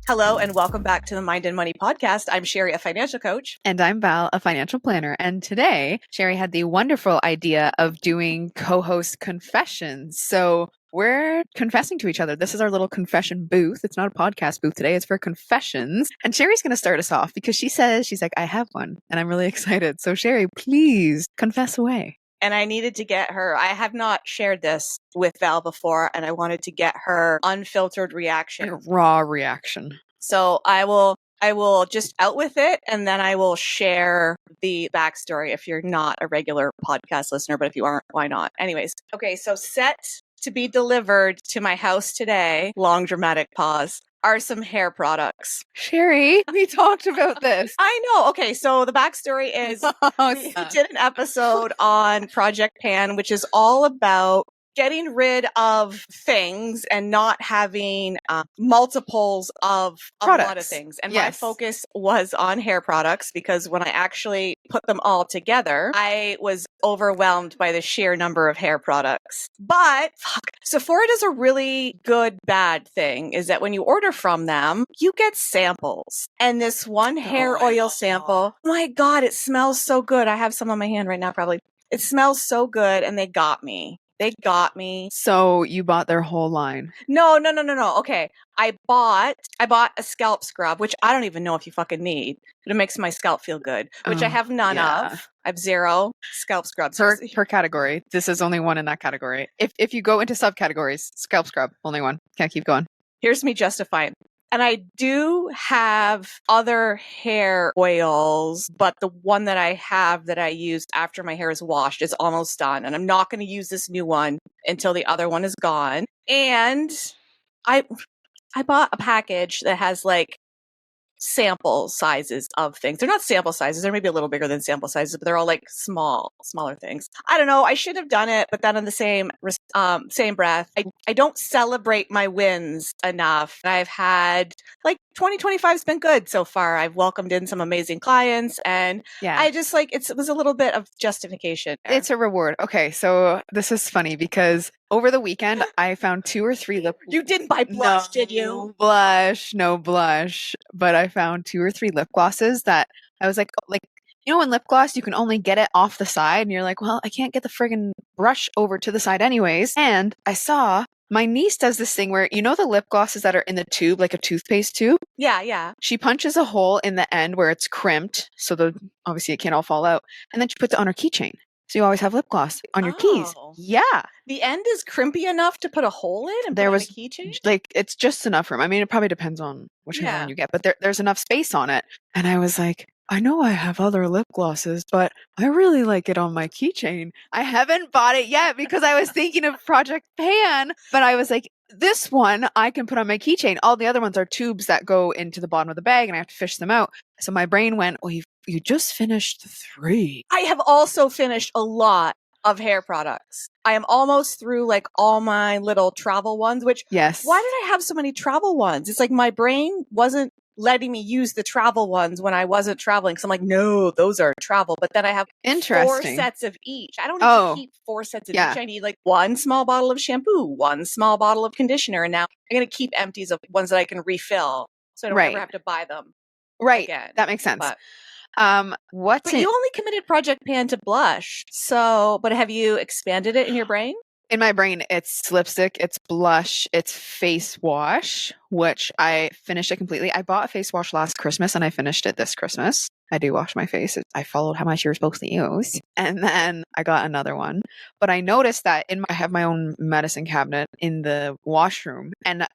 Hello and welcome back to the Mind and Money podcast. I'm Sherry, a financial coach. And I'm Val, a financial planner. And today, Sherry had the wonderful idea of doing co-host confessions. So we're confessing to each other. This is our little confession booth. It's not a podcast booth today. It's for confessions. And Sherry's going to start us off because she's like, I have one. And I'm really excited. So Sherry, please confess away. And I needed to get her. I have not shared this with Val before, and I wanted to get her unfiltered reaction. Like a raw reaction. So I will just out with it, and then I will share the backstory if you're not a regular podcast listener, but if you aren't, why not? Anyways, okay, so set to be delivered to my house today, long dramatic pause, are some hair products. Sherry, we talked about this. I know. Okay, so the backstory is we did an episode on Project Pan, which is all about getting rid of things and not having multiples of a lot of things. And my focus was on hair products because when I actually put them all together, I was overwhelmed by the sheer number of hair products. But Sephora does a really good bad thing is that when you order from them, you get samples. And this one hair oil sample, oh my God, it smells so good. I have some on my hand right now, probably. It smells so good, and they got me. They got me. So you bought their whole line? No. Okay. I bought a scalp scrub, which I don't even know if you fucking need, but it makes my scalp feel good, which I have none of. I have 0 scalp scrubs. Per category. This is only one in that category. If you go into subcategories, scalp scrub, only one. Can't keep going. Here's me justifying. And I do have other hair oils, but the one that I have that I used after my hair is washed is almost done. And I'm not going to use this new one until the other one is gone. And I bought a package that has like sample sizes of things. They're not sample sizes. They're maybe a little bigger than sample sizes, but they're all like smaller things. I don't know. I should have done it, but then in the same breath, I don't celebrate my wins enough. I've had like 2025 has been good so far. I've welcomed in some amazing clients, and I just like it was a little bit of justification there. It's a reward. Okay, so this is funny because over the weekend I found 2 or 3 lip. You didn't buy blush, did you? No blush, but I found 2 or 3 lip glosses that I was like you know, in lip gloss you can only get it off the side, and you're like, well, I can't get the friggin' brush over to the side anyways. And I saw my niece does this thing where, you know, the lip glosses that are in the tube, like a toothpaste tube? Yeah. She punches a hole in the end where it's crimped, so obviously it can't all fall out, and then she puts it on her keychain. So you always have lip gloss on your keys. Yeah. The end is crimpy enough to put a hole in and put on a keychain? Like, it's just enough room. I mean, it probably depends on which one you get, but there's enough space on it. And I was like, I know I have other lip glosses, but I really like it on my keychain. I haven't bought it yet because I was thinking of Project Pan, but I was like, this one I can put on my keychain. All the other ones are tubes that go into the bottom of the bag and I have to fish them out. So my brain went, well, you just finished 3. I have also finished a lot of hair products. I am almost through like all my little travel ones, which why did I have so many travel ones? It's like my brain wasn't letting me use the travel ones when I wasn't traveling. Cause I'm like, no, those are travel. But then I have 4 sets of each. I don't need to keep 4 sets of each. I need like 1 small bottle of shampoo, 1 small bottle of conditioner. And now I'm going to keep empties of ones that I can refill. So I don't ever have to buy them. Again. That makes sense. But you only committed Project Pan to blush. So, but have you expanded it in your brain? In my brain, it's lipstick, it's blush, it's face wash, which I finished it completely. I bought a face wash last Christmas and I finished it this Christmas. I do wash my face. I followed how much you were supposed to use. And then I got another one. But I noticed that I have my own medicine cabinet in the washroom. And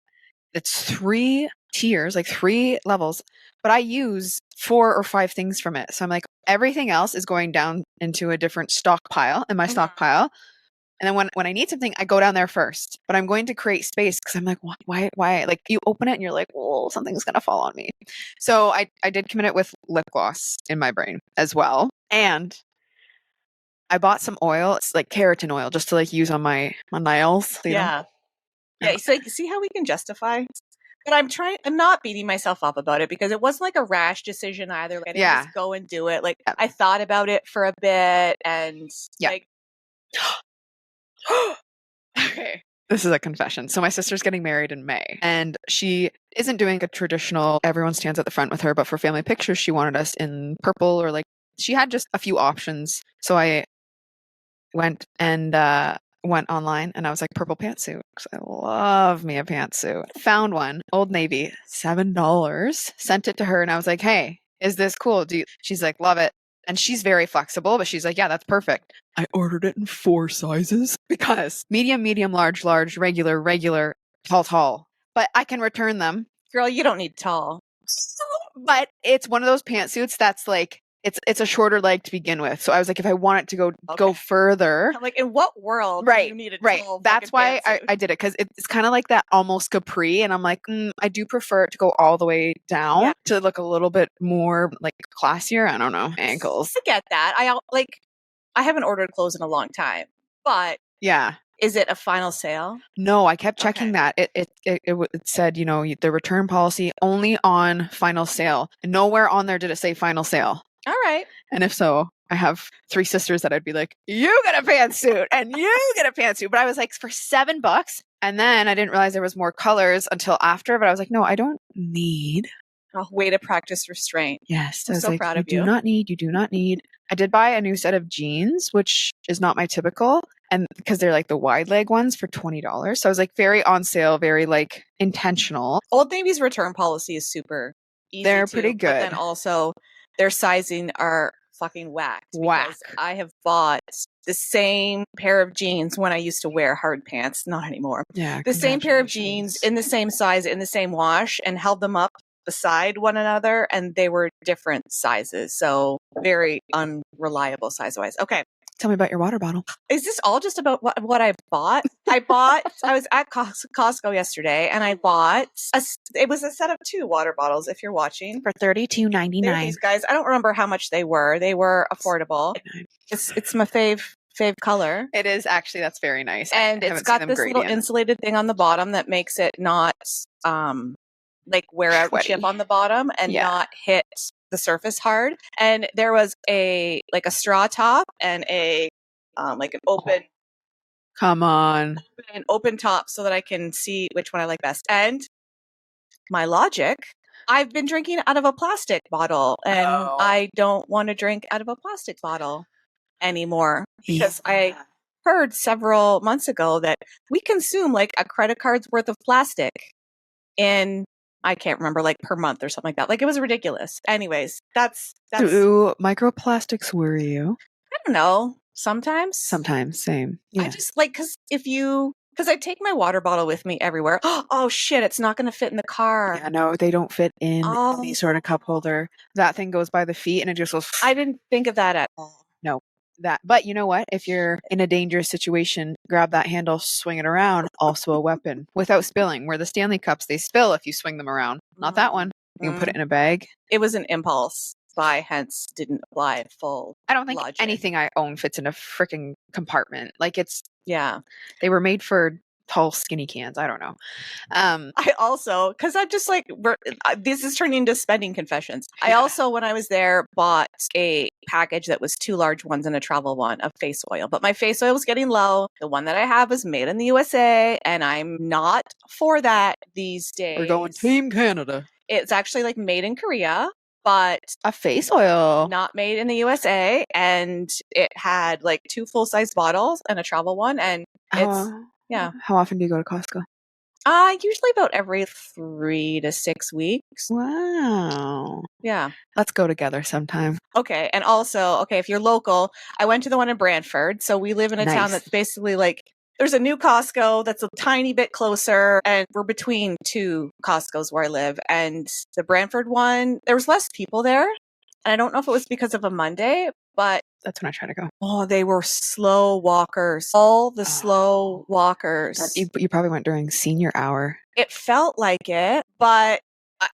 it's 3 tiers, like 3 levels. But I use 4 or 5 things from it. So I'm like, everything else is going down into a different stockpile in my stockpile. And then when I need something, I go down there first. But I'm going to create space because I'm like, why? Like, you open it and you're like, oh, something's going to fall on me. So I did commit it with lip gloss in my brain as well. And I bought some oil. It's like keratin oil just to like use on my nails. You know? Yeah. So see how we can justify? But I'm not beating myself up about it because it wasn't like a rash decision either. Like, I didn't just go and do it. Like, I thought about it for a bit and like... Okay. This is a confession. So my sister's getting married in May, and she isn't doing a traditional everyone stands at the front with her, but for family pictures, she wanted us in purple or like she had just a few options. So I went online and I was like purple pantsuit because I love me a pantsuit. Found one, Old Navy, $7. Sent it to her and I was like, "Hey, is this cool? She's like, "Love it." And she's very flexible, but she's like, "Yeah, that's perfect." I ordered it in 4 sizes because medium, medium, large, large, regular, regular, tall, tall. But I can return them. Girl, you don't need tall. But it's one of those pantsuits that's like it's a shorter leg to begin with. So I was like, if I want it to go further, I'm like, in what world do you need a tall That's why I did it because it's kind of like that almost capri, and I'm like, I do prefer it to go all the way down to look a little bit more like classier. I don't know, ankles. I get that. I haven't ordered clothes in a long time, but yeah. Is it a final sale? No, I kept checking that. It said, the return policy only on final sale. And nowhere on there did it say final sale. All right. And if so, I have 3 sisters that I'd be like, you get a pantsuit and you get a pantsuit. But I was like, for $7. And then I didn't realize there was more colors until after. But I was like, no, I don't need. A way to practice restraint. Yes. I'm so proud of you. You do not need. I did buy a new set of jeans, which is not my typical. And because they're like the wide leg ones for $20. So I was like very on sale, very like intentional. Old Navy's return policy is super easy. They're pretty good. But then also their sizing are fucking whacked. Whack. I have bought the same pair of jeans when I used to wear hard pants. Not anymore. Yeah. The same pair of jeans in the same size, in the same wash, and held them up beside one another, and they were different sizes. So very unreliable size-wise. Okay. Tell me about your water bottle. Is this all just about what I bought? I was at Costco yesterday and I bought, it was a set of 2 water bottles if you're watching. For $32.99. These guys, I don't remember how much they were. They were affordable. It's my fave color. It is actually, that's very nice. And it's got this little insulated thing on the bottom that makes it not like wear out and chip on the bottom and not hit the surface hard. And there was a straw top and a like an open an open top so that I can see which one I like best. And my logic, I've been drinking out of a plastic bottle and I don't want to drink out of a plastic bottle anymore because I heard several months ago that we consume like a credit card's worth of plastic in, I can't remember, like per month or something like that. Like it was ridiculous. Anyways, that's. Do microplastics worry you? I don't know. Sometimes. Same. Yeah. I just like, because I take my water bottle with me everywhere. Oh shit, it's not going to fit in the car. Yeah, no, they don't fit in any sort of cup holder. That thing goes by the feet and it just goes. I didn't think of that at all. No. But you know what? If you're in a dangerous situation, grab that handle, swing it around, also a weapon without spilling. Where the Stanley Cups, they spill if you swing them around. Not that one. You can put it in a bag. It was an impulse buy, hence didn't apply full. I don't think logic. Anything I own fits in a freaking compartment. Like they were made for tall, skinny cans. I don't know. I also, because I'm just like, this is turning into spending confessions. I also, when I was there, bought a package that was 2 large ones and a travel one of face oil. But my face oil was getting low. The one that I have is made in the USA, and I'm not for that these days. We're going Team Canada. It's actually like made in Korea, but a face oil not made in the USA, and it had like 2 full-size bottles and a travel one, and it's How often do you go to Costco? Usually about every 3 to 6 weeks. Wow. Yeah. Let's go together sometime. Okay. And also, if you're local, I went to the one in Brantford. So we live in a town that's basically like, there's a new Costco that's a tiny bit closer, and we're between 2 Costcos where I live. And the Brantford one, there was less people there. And I don't know if it was because of a Monday, but that's when I try to go. Oh, they were slow walkers. All the slow walkers. You probably went during senior hour. It felt like it, but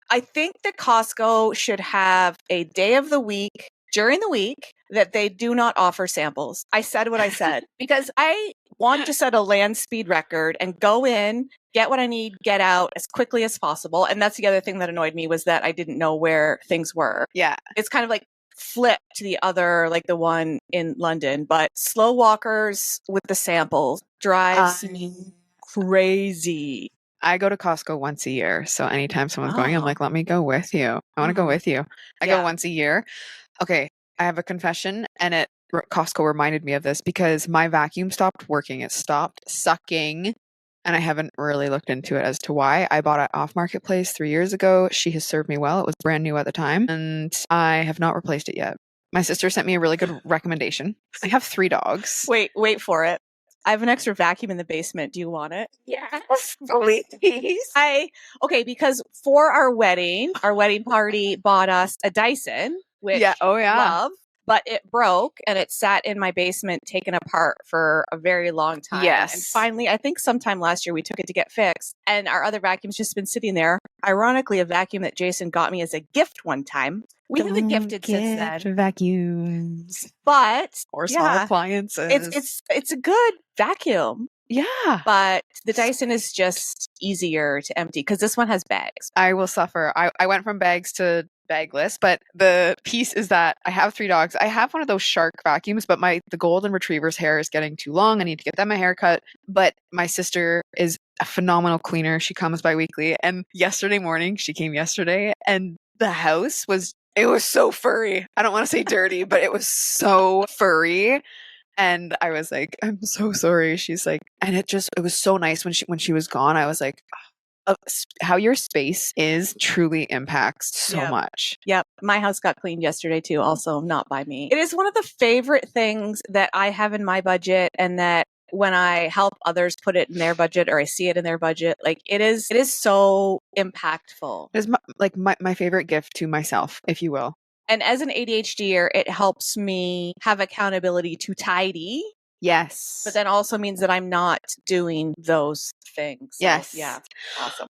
I think that Costco should have a day of the week during the week that they do not offer samples. I said what I said because I want to set a land speed record and go in, get what I need, get out as quickly as possible. And that's the other thing that annoyed me was that I didn't know where things were. Yeah. It's kind of like flip to the other, like the one in London, but slow walkers with the samples drives me crazy. I go to Costco once a year. So anytime someone's going, I'm Oh. like, let me go with you. I want to go with you. I go Yeah. once a year. Okay. I have a confession, and Costco reminded me of this because my vacuum stopped working. It stopped sucking, and I haven't really looked into it as to why. I bought it off Marketplace 3 years ago. She has served me well. It was brand new at the time, and I have not replaced it yet. My sister sent me a really good recommendation. I have 3 dogs. Wait for it. I have an extra vacuum in the basement. Do you want it? Yes, please. Okay, because for our wedding party bought us a Dyson, which Yeah. Oh, I yeah. love, but it broke and it sat in my basement taken apart for a very long time. Yes. And finally, I think sometime last year we took it to get fixed, and our other vacuum's just been sitting there. Ironically, a vacuum that Jason got me as a gift one time. We haven't gifted since then. Vacuums But or small appliances. it's a good vacuum. Yeah. But the Dyson is just easier to empty because this one has bags. I will suffer. I went from bags to bagless, but the piece is that I have 3 dogs. I have one of those shark vacuums, but the golden retriever's hair is getting too long. I need to get them a haircut. But my sister is a phenomenal cleaner. She comes bi-weekly. And yesterday morning, she came yesterday, and the house was so furry. I don't want to say dirty, but it was so furry. And I was like, I'm so sorry. She's like, and it was so nice when she was gone. I was like, how your space is truly impacts so much. Yep. My house got cleaned yesterday too, also not by me. It is one of the favorite things that I have in my budget, and that when I help others put it in their budget or I see it in their budget, like it is so impactful. It's my favorite gift to myself, if you will. And as an ADHDer, it helps me have accountability to tidy. Yes. But that also means that I'm not doing those things. So, yes. Yeah. Awesome.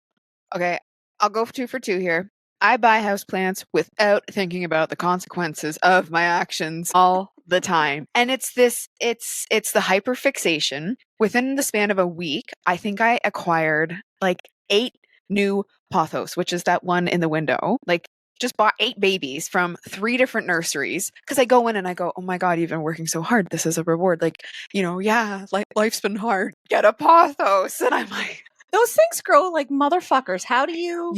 Okay. I'll go for 2 for 2 here. I buy houseplants without thinking about the consequences of my actions all the time. And it's the hyperfixation. Within the span of a week, I think I acquired like 8 new pothos, which is that one in the window. Like, just bought 8 babies from 3 different nurseries because I go in and I go, oh my God, you've been working so hard. This is a reward. Like, life's been hard. Get a pothos. And I'm like, those things grow like motherfuckers. How do you?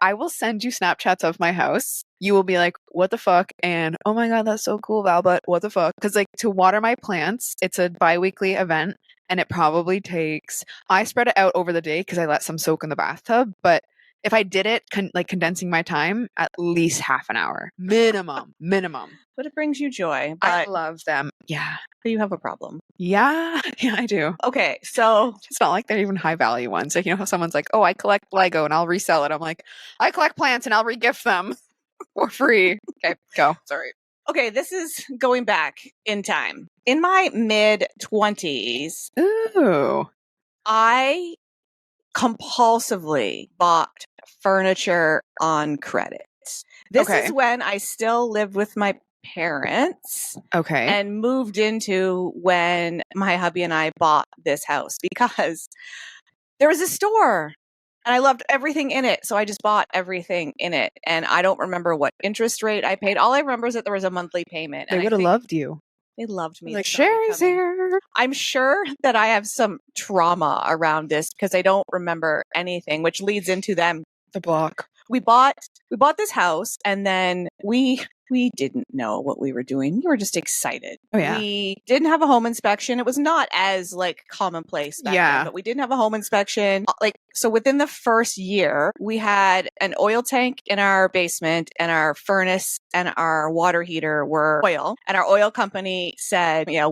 I will send you Snapchats of my house. You will be like, what the fuck? And oh my God, that's so cool, Val, but what the fuck? Because like to water my plants, it's a bi-weekly event, and it probably takes, I spread it out over the day because I let some soak in the bathtub. But if I did it, condensing my time, at least half an hour. Minimum. But it brings you joy. But I love them. Yeah. You have a problem. Yeah. Yeah, I do. Okay. So it's not like they're even high value ones. Like, how someone's like, oh, I collect Lego and I'll resell it. I'm like, I collect plants and I'll regift them for free. Okay, go. Sorry. Okay, this is going back in time. In my mid-20s, I compulsively bought furniture on credit. This is when I still lived with my parents. Okay. And moved into when my hubby and I bought this house because there was a store and I loved everything in it. So I just bought everything in it. And I don't remember what interest rate I paid. All I remember is that there was a monthly payment. They would have loved you. They loved me. Like, Sherry's here. I'm sure that I have some trauma around this because I don't remember anything, which leads into them. The block. We bought this house, and then we didn't know what we were doing. We were just excited. Oh, yeah. We didn't have a home inspection. It was not as like commonplace back then, but we didn't have a home inspection. So within the first year, we had an oil tank in our basement, and our furnace and our water heater were oil. And our oil company said, yeah,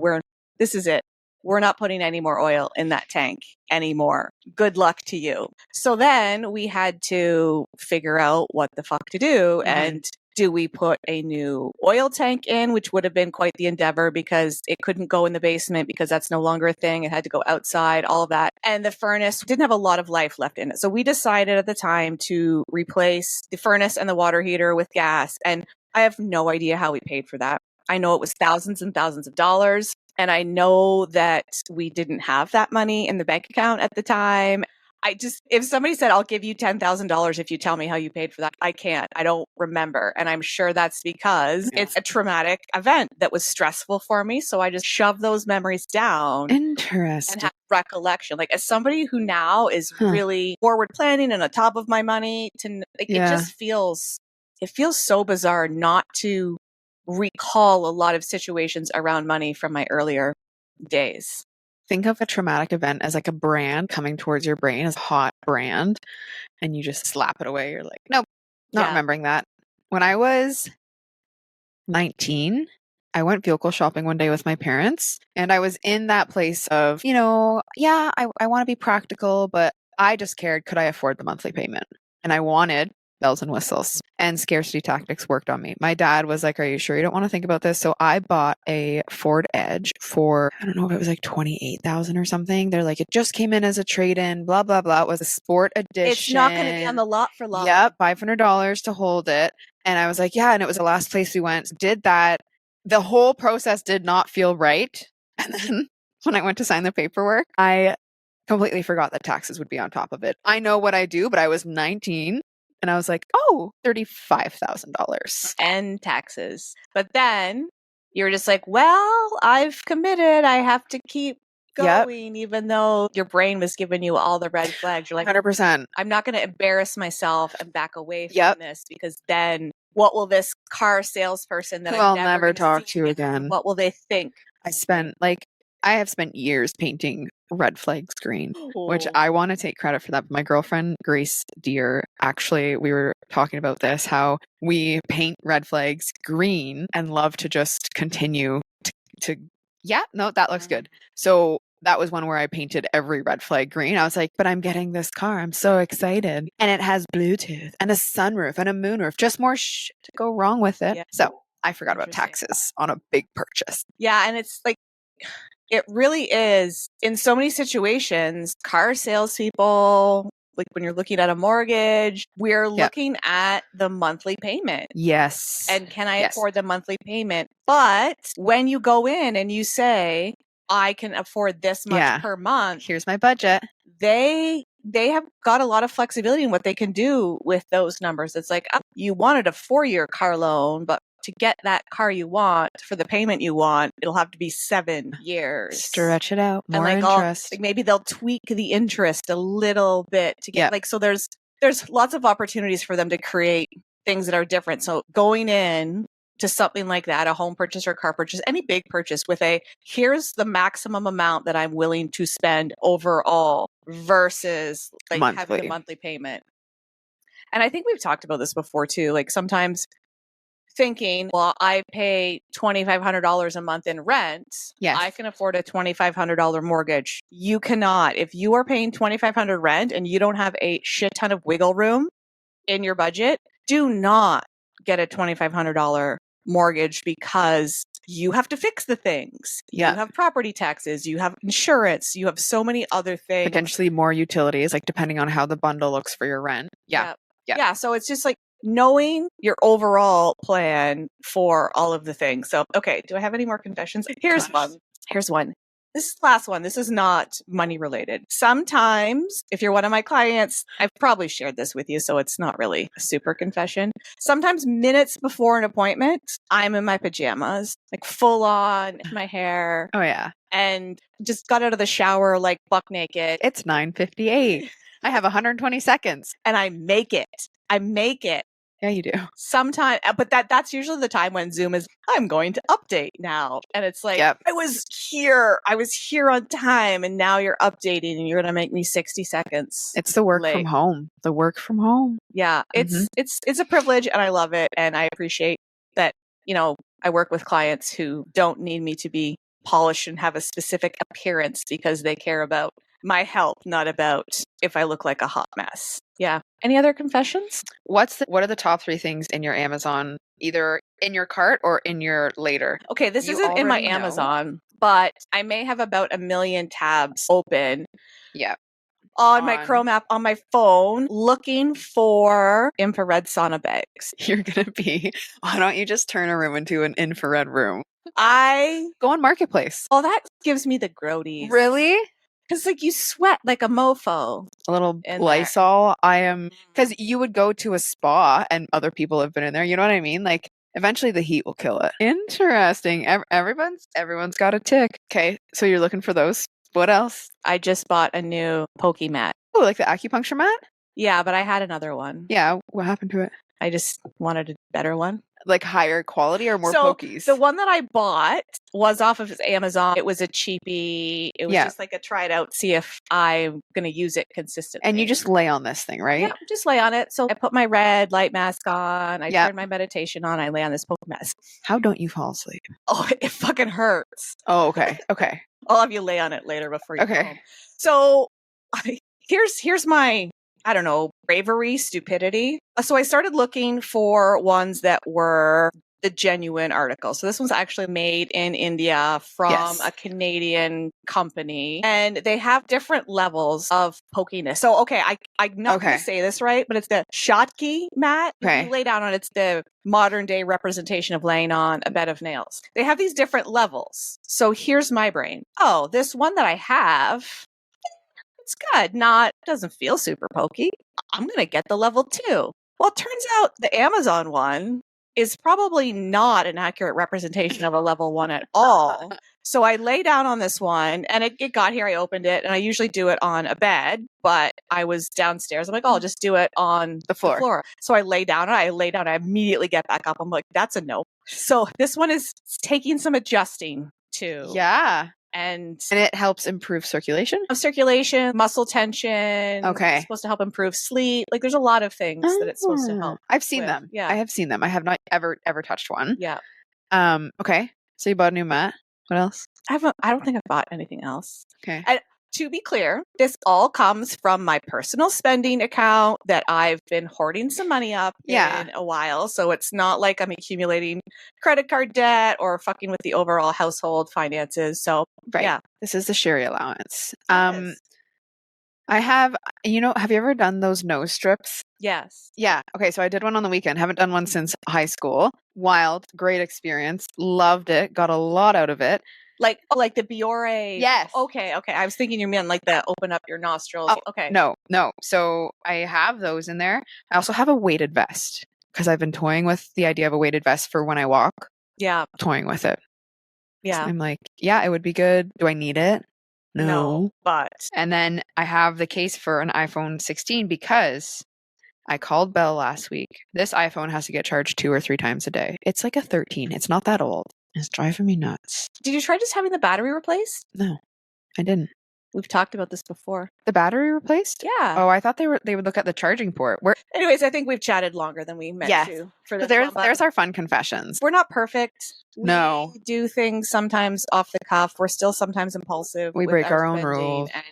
this is it. We're not putting any more oil in that tank anymore. Good luck to you. So then we had to figure out what the fuck to do. Mm-hmm. And do we put a new oil tank in, which would have been quite the endeavor because it couldn't go in the basement because that's no longer a thing. It had to go outside, all of that. And the furnace didn't have a lot of life left in it. So we decided at the time to replace the furnace and the water heater with gas. And I have no idea how we paid for that. I know it was thousands and thousands of dollars. And I know that we didn't have that money in the bank account at the time. if somebody said, I'll give you $10,000 if you tell me how you paid for that, I can't. I don't remember. And I'm sure that's because it's a traumatic event that was stressful for me. So I just shove those memories down and Interesting. have recollection. Like, as somebody who now is really forward planning and on top of my money, it just feels so bizarre not to recall a lot of situations around money from my earlier days. Think of a traumatic event as like a brand coming towards your brain as a hot brand, and you just slap it away. You're like, nope, not remembering that. When I was 19, I went vehicle shopping one day with my parents, and I was in that place of, I want to be practical, but I just cared, could I afford the monthly payment? And I wanted bells and whistles, and scarcity tactics worked on me. My dad was like, are you sure you don't want to think about this? So I bought a Ford Edge for, I don't know if it was like 28,000 or something. They're like, it just came in as a trade-in, blah, blah, blah. It was a sport edition. It's not going to be on the lot for long. Yep, $500 to hold it. And I was like, yeah, and it was the last place we went. Did that. The whole process did not feel right. And then when I went to sign the paperwork, I completely forgot that taxes would be on top of it. I know what I do, but I was 19 and I was like, oh, $35,000. And taxes. But then you're just like, well, I've committed. I have to keep going, even though your brain was giving you all the red flags. You're like, 100%. I'm not going to embarrass myself and back away from this, because then what will this car salesperson that I'll never talk to again? What will they think? I have spent years painting red flags green, which I want to take credit for that. My girlfriend, Grace Deer, actually, we were talking about this, how we paint red flags green and love to just continue that looks good. So that was one where I painted every red flag green. I was like, but I'm getting this car. I'm so excited. And it has Bluetooth and a sunroof and a moonroof. Just more shit to go wrong with it. Yeah. So I forgot about taxes on a big purchase. Yeah. And it's like, it really is, in so many situations, car salespeople, like when you're looking at a mortgage, we're looking at the monthly payment. Yes. And can I afford the monthly payment? But when you go in and you say, I can afford this much per month. Here's my budget. They have got a lot of flexibility in what they can do with those numbers. It's like, you wanted a 4-year car loan, but to get that car you want for the payment you want, it'll have to be 7 years. Stretch it out. More and interest. Maybe they'll tweak the interest a little bit to get so there's lots of opportunities for them to create things that are different. So going in to something like that, a home purchase or car purchase, any big purchase, with here's the maximum amount that I'm willing to spend overall versus having a monthly payment. And I think we've talked about this before too. Like, sometimes thinking, well, I pay $2,500 a month in rent. Yes. I can afford a $2,500 mortgage. You cannot. If you are paying $2,500 rent and you don't have a shit ton of wiggle room in your budget, do not get a $2,500 mortgage, because you have to fix the things. You have property taxes, you have insurance, you have so many other things. Potentially more utilities, like depending on how the bundle looks for your rent. Yeah. So it's just like knowing your overall plan for all of the things. So, okay, do I have any more confessions? Here's one. This is the last one. This is not money related. Sometimes, if you're one of my clients, I've probably shared this with you, so it's not really a super confession. Sometimes minutes before an appointment, I'm in my pajamas, like full on my hair. Oh, yeah. And just got out of the shower, like buck naked. It's 9:58. I have 120 seconds. And I make it. Yeah, you do. Sometimes, but that's usually the time when Zoom is, I'm going to update now. And it's like, I was here on time, and now you're updating and you're going to make me 60 seconds. It's the work from home. Yeah. It's a privilege, and I love it. And I appreciate that, I work with clients who don't need me to be polished and have a specific appearance, because they care about my health, not about if I look like a hot mess. Yeah. Any other confessions? What are the top 3 things in your Amazon, either in your cart or in your later? Okay, this isn't in my Amazon, but I may have about 1 million tabs open. Yeah. On my Chrome app on my phone, looking for infrared sauna bags. You're going to be, why don't you just turn a room into an infrared room? I go on Marketplace. Oh, that gives me the grodies. Really? Because like you sweat like a mofo. A little in Lysol. Because you would go to a spa and other people have been in there. You know what I mean? Like eventually the heat will kill it. Interesting. Everyone's got a tick. Okay, so you're looking for those. What else? I just bought a new Poke mat. Oh, like the acupuncture mat? Yeah, but I had another one. Yeah, what happened to it? I just wanted a better one. Like higher quality or more So pokies? the one that I bought was off of Amazon. It was a cheapie. It was just like a try it out, see if I'm going to use it consistently. And you just lay on this thing, right? Yeah, just lay on it. So I put my red light mask on. I turn my meditation on. I lay on this Poke mask. How don't you fall asleep? Oh, it fucking hurts. Oh, okay. Okay. I'll have you lay on it later before you go home. Okay. So here's my, I don't know, bravery, stupidity. So I started looking for ones that were the genuine article. So this one's actually made in India from a Canadian company, and they have different levels of pokiness. So, okay, I'm not going to say this right, but it's the Shotki mat. Okay. If you lay down on it's the modern day representation of laying on a bed of nails. They have these different levels. So here's my brain. Oh, this one that I have, it's good. Doesn't feel super pokey. I'm going to get the level 2. Well, it turns out the Amazon one is probably not an accurate representation of a level 1 at all. So I lay down on this one and it got here. I opened it and I usually do it on a bed, but I was downstairs. I'm like, oh, I'll just do it on the floor. So I lay down and I immediately get back up. I'm like, that's a no. So this one is taking some adjusting too. Yeah. And it helps improve circulation? Muscle tension. Okay. It's supposed to help improve sleep. Like there's a lot of things that it's supposed to help. I've seen them. Yeah. I have seen them. I have not ever touched one. Yeah. Okay. So you bought a new mat. What else? I don't think I've bought anything else. Okay. And to be clear, this all comes from my personal spending account that I've been hoarding some money up in a while. So it's not like I'm accumulating credit card debt or fucking with the overall household finances. So yeah. This is the Sherry allowance. I have you ever done those nose strips? Yes. Yeah. Okay. So I did one on the weekend. Haven't done one since high school. Wild. Great experience. Loved it. Got a lot out of it. Like the Biore. Yes. Okay. I was thinking you meant like the open up your nostrils. Oh, okay. No. So I have those in there. I also have a weighted vest because I've been toying with the idea of a weighted vest for when I walk. Yeah. Toying with it. Yeah. So I'm like, yeah, it would be good. Do I need it? No. But. And then I have the case for an iPhone 16 because I called Bell last week. This iPhone has to get charged 2 or 3 times a day. It's like a 13. It's not that old. It's driving me nuts. Did you try just having the battery replaced? No, I didn't. We've talked about this before. The battery replaced? Yeah. Oh, I thought they would look at the charging port. Anyways, I think we've chatted longer than we meant to. For this there's our fun confessions. We're not perfect. No. We do things sometimes off the cuff. We're still sometimes impulsive. We break our own rules. And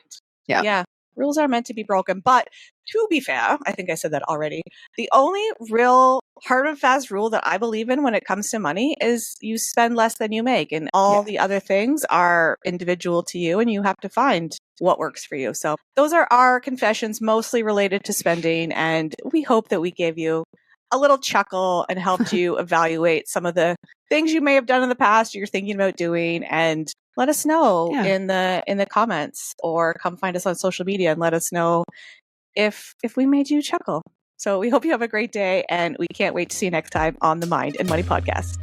yeah. Rules are meant to be broken. But to be fair, I think I said that already. The only real hard and fast rule that I believe in when it comes to money is you spend less than you make. And all the other things are individual to you and you have to find what works for you. So those are our confessions, mostly related to spending. And we hope that we gave you a little chuckle and helped you evaluate some of the things you may have done in the past or you're thinking about doing. And let us know in the comments or come find us on social media and let us know if we made you chuckle. So we hope you have a great day and we can't wait to see you next time on the Mind and Money Podcast.